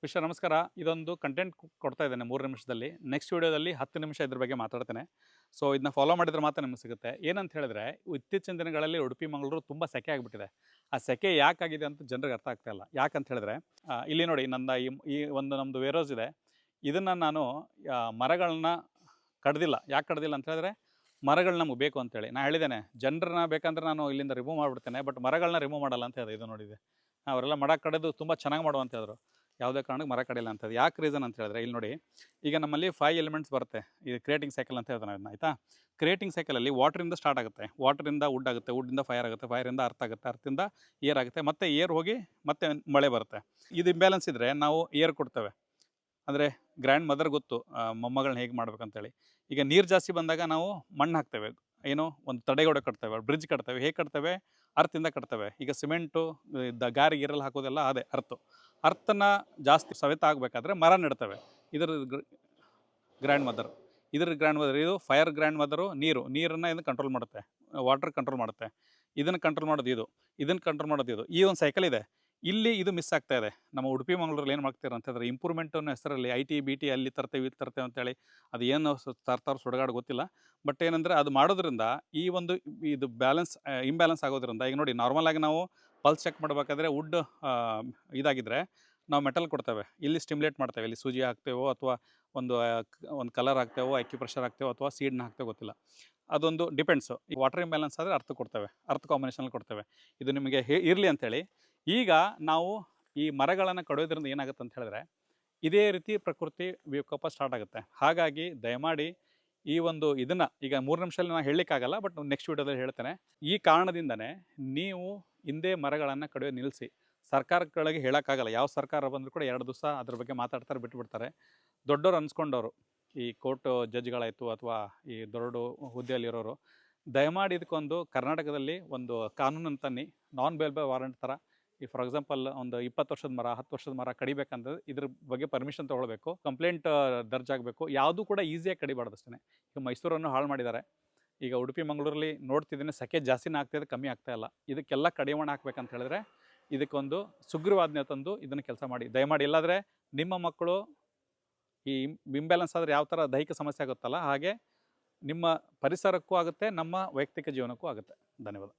ವಿಶ್ವ ನಮಸ್ಕಾರ. ಇದೊಂದು ಕಂಟೆಂಟ್ ಕೊಡ್ತಾ ಇದ್ದೇನೆ 3 ನಿಮಿಷದಲ್ಲಿ. ನೆಕ್ಸ್ಟ್ ವಿಡಿಯೋದಲ್ಲಿ 10 ನಿಮಿಷ ಇದ್ರ ಬಗ್ಗೆ ಮಾತಾಡ್ತೇನೆ. ಸೊ ಇದನ್ನ ಫಾಲೋ ಮಾಡಿದ್ರೆ ಮಾತ್ರ ನಿಮ್ಗೆ ಸಿಗುತ್ತೆ. ಏನಂತ ಹೇಳಿದ್ರೆ, ಇತ್ತೀಚಿನ ದಿನಗಳಲ್ಲಿ ಉಡುಪಿ ಮಂಗಳೂರು ತುಂಬ ಸೆಕೆ ಆಗಿಬಿಟ್ಟಿದೆ. ಆ ಸೆಕೆ ಯಾಕಾಗಿದೆ ಅಂತ ಜನರಿಗೆ ಅರ್ಥ ಆಗ್ತಾ ಇಲ್ಲ. ಯಾಕಂತ ಹೇಳಿದ್ರೆ, ಇಲ್ಲಿ ನೋಡಿ ನನ್ನ ಈ ಒಂದು ನಮ್ಮದು ವೇರೋಸ್ ಇದೆ. ಇದನ್ನು ನಾನು ಮರಗಳನ್ನ ಕಡ್ದಿಲ್ಲ. ಯಾಕೆ ಕಡ್ದಿಲ್ಲ ಅಂತ ಹೇಳಿದ್ರೆ, ಮರಗಳು ನಮ್ಗೆ ಬೇಕು ಅಂತೇಳಿ. ನಾನು ಹೇಳಿದ್ದೇನೆ, ಜನರನ್ನ ಬೇಕಂದ್ರೆ ನಾನು ಇಲ್ಲಿಂದ ರಿಮೂವ್ ಮಾಡಿಬಿಡ್ತೇನೆ, ಬಟ್ ಮರಗಳನ್ನ ರಿಮೂವ್ ಮಾಡಲ್ಲ ಅಂತ ಹೇಳಿದೆ. ಇದು ನೋಡಿದೆ, ಅವರೆಲ್ಲ ಮರ ಕಡಿದು ತುಂಬ ಚೆನ್ನಾಗಿ ಮಾಡುವ ಅಂತ ಹೇಳಿದ್ರು. ಯಾವುದೇ ಕಾರಣಕ್ಕೆ ಮರ ಕಡಿಲ್ಲ ಅಂತದ್ದು. ಯಾಕೆ ರೀಸನ್ ಅಂತ ಹೇಳಿದ್ರೆ, ಇಲ್ಲಿ ನೋಡಿ, ಈಗ ನಮ್ಮಲ್ಲಿ 5 ಎಲಿಮೆಂಟ್ಸ್ ಬರುತ್ತೆ. ಇದು ಕ್ರಿಯೇಟಿಂಗ್ ಸೈಕಲ್ ಅಂತ ಹೇಳ್ತಾನೆ ಅದನ್ನ, ಆಯಿತಾ. ಕ್ರಿಯೇಟಿಂಗ್ ಸೈಕಲಲ್ಲಿ ವಾಟ್ರಿಂದ ಸ್ಟಾರ್ಟ್ ಆಗುತ್ತೆ, ವಾಟ್ರಿಂದ ವುಡ್ ಆಗುತ್ತೆ, ವುಡ್ಡಿಂದ ಫೈರ್ ಆಗುತ್ತೆ, ಫೈರಿಂದ ಅರ್ತ್ ಆಗುತ್ತೆ, ಅರ್ಥಿಂದ ಏರ್ ಆಗುತ್ತೆ, ಮತ್ತು ಏರ್ ಹೋಗಿ ಮತ್ತೆ ಮಳೆ ಬರುತ್ತೆ. ಇದು ಇಂಬ್ಯಾಲೆನ್ಸ್ ಇದ್ದರೆ ನಾವು ಏರ್ ಕೊಡ್ತೇವೆ, ಅಂದರೆ ಗ್ರ್ಯಾಂಡ್ ಮದರ್ ಗೊತ್ತು ಮೊಮ್ಮಗಳನ್ನ ಹೇಗೆ ಮಾಡ್ಬೇಕಂತೇಳಿ. ಈಗ ನೀರು ಜಾಸ್ತಿ ಬಂದಾಗ ನಾವು ಮಣ್ಣು ಹಾಕ್ತೇವೆ, ಏನೋ ಒಂದು ತಡೆಗೋಡೆ ಕಟ್ತೇವೆ, ಬ್ರಿಡ್ಜ್ ಕಟ್ತೇವೆ. ಹೇಗೆ ಕಟ್ತೇವೆ? ಅರ್ಥಿಂದ ಕಟ್ತೇವೆ. ಈಗ ಸಿಮೆಂಟು ಗಾರಿ ಗಿರಲ್ಲಿ ಹಾಕೋದೆಲ್ಲ ಅದೇ ಅರ್ಥನ ಜಾಸ್ತಿ ಸವೆತ ಆಗಬೇಕಾದ್ರೆ ಮರ ನೆಡ್ತೇವೆ. ಇದರ ಗ್ರ್ಯಾಂಡ್ ಮದರ್, ಇದು ಫೈರ್ ಗ್ರ್ಯಾಂಡ್ ಮದರು. ನೀರನ್ನು ಇದನ್ನು ಕಂಟ್ರೋಲ್ ಮಾಡುತ್ತೆ, ವಾಟರ್ ಕಂಟ್ರೋಲ್ ಮಾಡುತ್ತೆ. ಇದನ್ನು ಕಂಟ್ರೋಲ್ ಮಾಡೋದು ಇದು, ಇದನ್ನು ಕಂಟ್ರೋಲ್ ಮಾಡೋದು ಇದು. ಈ ಒಂದು ಸೈಕಲ್ ಇದೆ. ಇಲ್ಲಿ ಇದು ಮಿಸ್ ಆಗ್ತಾ ಇದೆ. ನಮ್ಮ ಉಡುಪಿ ಮಂಗಳೂರಲ್ಲಿ ಏನು ಮಾಡ್ತೀರ ಅಂತಂದರೆ, ಇಂಪ್ರೂವ್ಮೆಂಟ್ ಅನ್ನೋ ಹೆಸರಲ್ಲಿ IT BT ಅಲ್ಲಿ ತರ್ತೇವೆ, ಇದು ತರ್ತೇವೆ ಅಂತೇಳಿ, ಅದು ಏನು ತರ್ತಾರೋ ಸುಡಗಾಡು ಗೊತ್ತಿಲ್ಲ. ಬಟ್ ಏನಂದರೆ, ಅದು ಮಾಡೋದ್ರಿಂದ ಈ ಒಂದು ಇದು ಇಂಬ್ಯಾಲೆನ್ಸ್ ಆಗೋದ್ರಿಂದ, ಈಗ ನೋಡಿ, ನಾರ್ಮಲ್ ಆಗಿ ನಾವು ಪಲ್ಸ್ ಚೆಕ್ ಮಾಡಬೇಕಾದ್ರೆ ವುಡ್ ಇದಾಗಿದ್ದರೆ ನಾವು ಮೆಟಲ್ ಕೊಡ್ತೇವೆ, ಇಲ್ಲಿ ಸ್ಟಿಮ್ಯುಲೇಟ್ ಮಾಡ್ತೇವೆ, ಇಲ್ಲಿ ಸೂಜಿ ಹಾಕ್ತೇವೋ ಅಥವಾ ಒಂದು ಕಲರ್ ಹಾಕ್ತೇವೋ, ಅಕ್ಯುಪ್ರೆಷರ್ ಹಾಕ್ತೇವೋ ಅಥವಾ ಸೀಡ್ನ ಹಾಕ್ತೇವೋ ಗೊತ್ತಿಲ್ಲ, ಅದೊಂದು ಡಿಪೆಂಡ್ಸು. ಈ ವಾಟರ್ ಇಂಬ್ಯಾಲೆನ್ಸ್ ಆದರೆ ಅರ್ಥ ಕೊಡ್ತೇವೆ, ಅರ್ಥ ಕಾಂಬಿನೇಷನಲ್ಲಿ ಕೊಡ್ತೇವೆ. ಇದು ನಿಮಗೆ ಇರಲಿ ಅಂಥೇಳಿ. ಈಗ ನಾವು ಈ ಮರಗಳನ್ನು ಕಡಿಯೋದ್ರಿಂದ ಏನಾಗುತ್ತೆ ಅಂತ ಹೇಳಿದ್ರೆ, ಇದೇ ರೀತಿ ಪ್ರಕೃತಿ ವಿಕೋಪ ಸ್ಟಾರ್ಟ್ ಆಗುತ್ತೆ. ಹಾಗಾಗಿ ದಯಮಾಡಿ ಈ ಒಂದು ಇದನ್ನು ಈಗ 3 ನಿಮಿಷದಲ್ಲಿ ನಾನು ಹೇಳಲಿಕ್ಕಾಗಲ್ಲ, ಬಟ್ ನೆಕ್ಸ್ಟ್ ವಿಡಿಯೋದಲ್ಲಿ ಹೇಳ್ತೇನೆ. ಈ ಕಾರಣದಿಂದನೇ ನೀವು ಹಿಂದೆ ಮರಗಳನ್ನು ಕಡಿಯೋದು ನಿಲ್ಲಿಸಿ. ಸರ್ಕಾರಗಳಿಗೆ ಹೇಳೋಕ್ಕಾಗಲ್ಲ, ಯಾವ ಸರ್ಕಾರ ಬಂದರೂ ಕೂಡ 2 ದಿವಸ ಅದ್ರ ಬಗ್ಗೆ ಮಾತಾಡ್ತಾರೆ, ಬಿಟ್ಟುಬಿಡ್ತಾರೆ. ದೊಡ್ಡವರು ಅನ್ಸ್ಕೊಂಡವರು, ಈ ಕೋರ್ಟ್ ಜಡ್ಜ್ಗಳಾಯಿತು ಅಥವಾ ಈ ದೊಡ್ಡ ಹುದ್ದೆಯಲ್ಲಿರೋರು, ದಯಮಾಡಿ ಇದಕ್ಕೊಂದು ಕರ್ನಾಟಕದಲ್ಲಿ ಒಂದು ಕಾನೂನನ್ನು ತನ್ನಿ. ನಾನ್ ಬೇಲ್ ವಾರಂಟ್ ಥರ. ಈ ಫಾರ್ ಎಕ್ಸಾಂಪಲ್ ಒಂದು 20 ವರ್ಷದ ಮರ, 10 ವರ್ಷದ ಮರ ಕಡಿಬೇಕಂದ್ರೆ ಇದ್ರ ಬಗ್ಗೆ ಪರ್ಮಿಷನ್ ತೊಗೊಳ್ಬೇಕು, ಕಂಪ್ಲೇಂಟ್ ದರ್ಜಾಗಬೇಕು. ಯಾವುದೂ ಕೂಡ ಈಸಿಯಾಗಿ ಕಡಿಬಾರ್ದು ಅಷ್ಟೇ. ಈಗ ಮೈಸೂರನ್ನು ಹಾಳು ಮಾಡಿದ್ದಾರೆ. ಈಗ ಉಡುಪಿ ಮಂಗಳೂರಲ್ಲಿ ನೋಡ್ತಿದ್ದೀನಿ, ಸೆಕೆ ಜಾಸ್ತಿನೇ ಆಗ್ತಾಯಿದೆ, ಕಮ್ಮಿ ಆಗ್ತಾ ಇಲ್ಲ. ಇದಕ್ಕೆಲ್ಲ ಕಡಿವಾಣ ಹಾಕ್ಬೇಕಂತ ಹೇಳಿದ್ರೆ, ಇದಕ್ಕೊಂದು ಸುಗ್ರೀವಾಜ್ಞೆ ತಂದು ಇದನ್ನು ಕೆಲಸ ಮಾಡಿ ದಯಮಾಡಿ. ಇಲ್ಲಾಂದರೆ ನಿಮ್ಮ ಮಕ್ಕಳು ಈ ಇಂಬ್ಯಾಲೆನ್ಸ್ ಆದರೆ ಯಾವ ಥರ ದೈಹಿಕ ಸಮಸ್ಯೆ ಆಗುತ್ತಲ್ಲ, ಹಾಗೆ ನಿಮ್ಮ ಪರಿಸರಕ್ಕೂ ಆಗುತ್ತೆ, ನಮ್ಮ ವೈಯಕ್ತಿಕ ಜೀವನಕ್ಕೂ ಆಗುತ್ತೆ. ಧನ್ಯವಾದ.